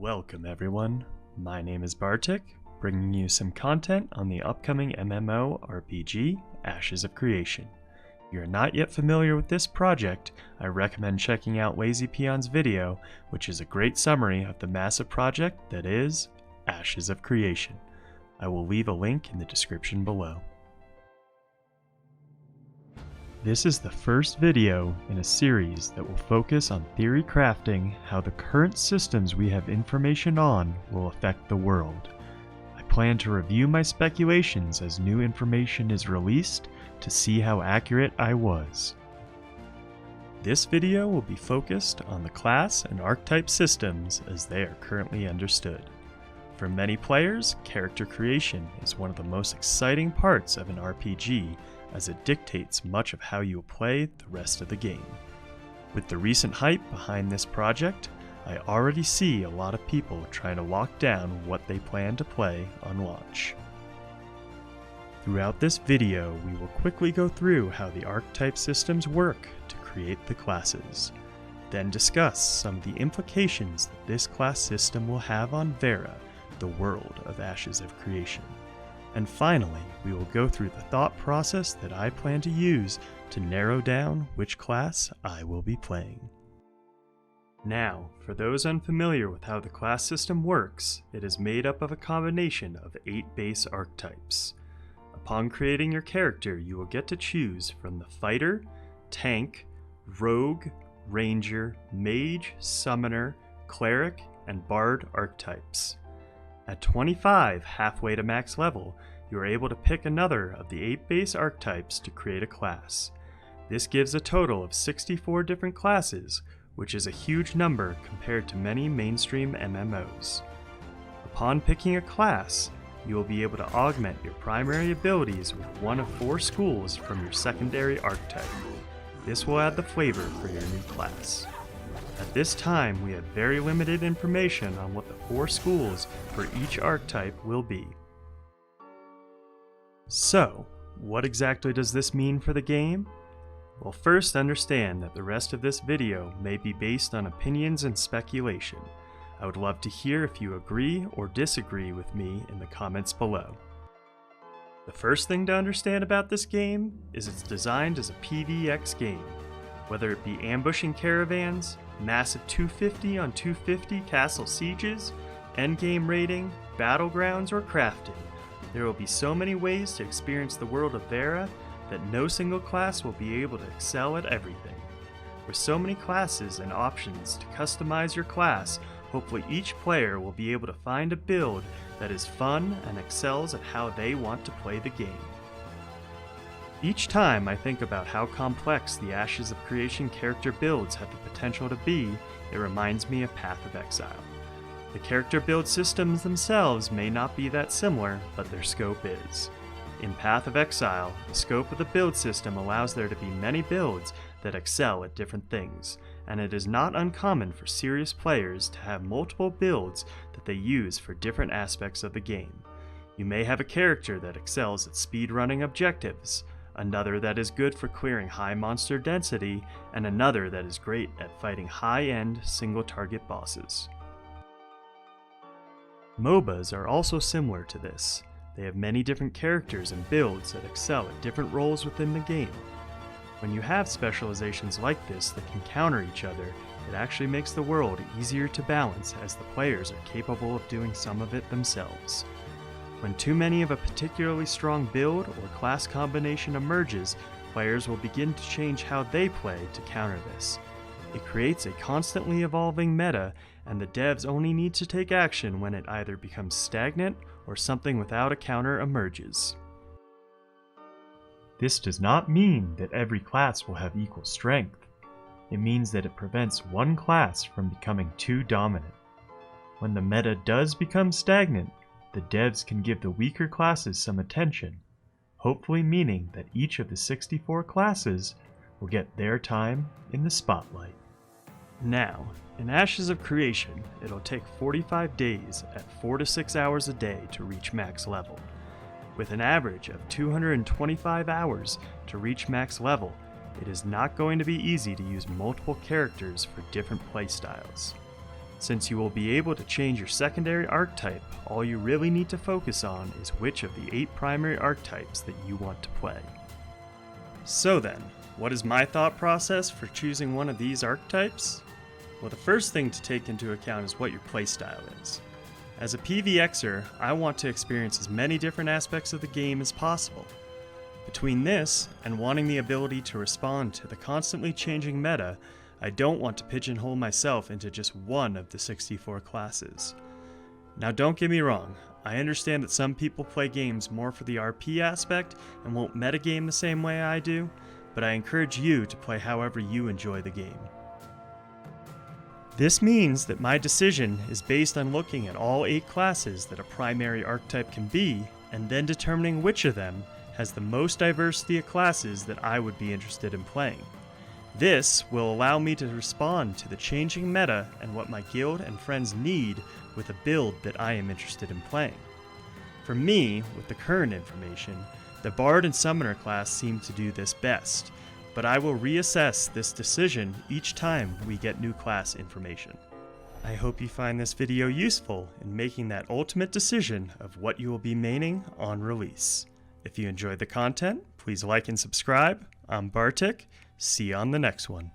Welcome everyone, my name is Bartik, bringing you some content on the upcoming MMORPG, Ashes of Creation. If you are not yet familiar with this project, I recommend checking out Lazy Peons' video, which is a great summary of the massive project that is Ashes of Creation. I will leave a link in the description below. This is the first video in a series that will focus on theorycrafting how the current systems we have information on will affect the world. I plan to review my speculations as new information is released to see how accurate I was. This video will be focused on the class and archetype systems as they are currently understood. For many players, character creation is one of the most exciting parts of an RPG, as it dictates much of how you will play the rest of the game. With the recent hype behind this project, I already see a lot of people trying to lock down what they plan to play on launch. Throughout this video, we will quickly go through how the archetype systems work to create the classes, then discuss some of the implications that this class system will have on Vera, the world of Ashes of Creation. And finally, we will go through the thought process that I plan to use to narrow down which class I will be playing. Now, for those unfamiliar with how the class system works, it is made up of a combination of 8 base archetypes. Upon creating your character, you will get to choose from the Fighter, Tank, Rogue, Ranger, Mage, Summoner, Cleric, and Bard archetypes. At 25, halfway to max level, you are able to pick another of the 8 base archetypes to create a class. This gives a total of 64 different classes, which is a huge number compared to many mainstream MMOs. Upon picking a class, you will be able to augment your primary abilities with one of 4 schools from your secondary archetype. This will add the flavor for your new class. At this time, we have very limited information on what the 4 schools for each archetype will be. So, what exactly does this mean for the game? Well, first understand that the rest of this video may be based on opinions and speculation. I would love to hear if you agree or disagree with me in the comments below. The first thing to understand about this game is it's designed as a PvX game. Whether it be ambushing caravans, massive 250 on 250 castle sieges, endgame raiding, battlegrounds, or crafting, there will be so many ways to experience the world of Vera that no single class will be able to excel at everything. With so many classes and options to customize your class, hopefully each player will be able to find a build that is fun and excels at how they want to play the game. Each time I think about how complex the Ashes of Creation character builds have the potential to be, it reminds me of Path of Exile. The character build systems themselves may not be that similar, but their scope is. In Path of Exile, the scope of the build system allows there to be many builds that excel at different things, and it is not uncommon for serious players to have multiple builds that they use for different aspects of the game. You may have a character that excels at speedrunning objectives, another that is good for clearing high monster density, and another that is great at fighting high-end single-target bosses. MOBAs are also similar to this. They have many different characters and builds that excel at different roles within the game. When you have specializations like this that can counter each other, it actually makes the world easier to balance as the players are capable of doing some of it themselves. When too many of a particularly strong build or class combination emerges, players will begin to change how they play to counter this. It creates a constantly evolving meta, and the devs only need to take action when it either becomes stagnant or something without a counter emerges. This does not mean that every class will have equal strength. It means that it prevents one class from becoming too dominant. When the meta does become stagnant, the devs can give the weaker classes some attention, hopefully meaning that each of the 64 classes will get their time in the spotlight. Now, in Ashes of Creation, it'll take 45 days at 4 to 6 hours a day to reach max level. With an average of 225 hours to reach max level, it is not going to be easy to use multiple characters for different playstyles. Since you will be able to change your secondary archetype, all you really need to focus on is which of the 8 primary archetypes that you want to play. So then, what is my thought process for choosing one of these archetypes? Well, the first thing to take into account is what your playstyle is. As a PvXer, I want to experience as many different aspects of the game as possible. Between this and wanting the ability to respond to the constantly changing meta, I don't want to pigeonhole myself into just one of the 64 classes. Now don't get me wrong, I understand that some people play games more for the RP aspect and won't metagame the same way I do, but I encourage you to play however you enjoy the game. This means that my decision is based on looking at all 8 classes that a primary archetype can be, and then determining which of them has the most diversity of classes that I would be interested in playing. This will allow me to respond to the changing meta and what my guild and friends need with a build that I am interested in playing. For me, with the current information, the Bard and Summoner class seem to do this best, but I will reassess this decision each time we get new class information. I hope you find this video useful in making that ultimate decision of what you will be maining on release. If you enjoyed the content, please like and subscribe. I'm Bartik. See you on the next one.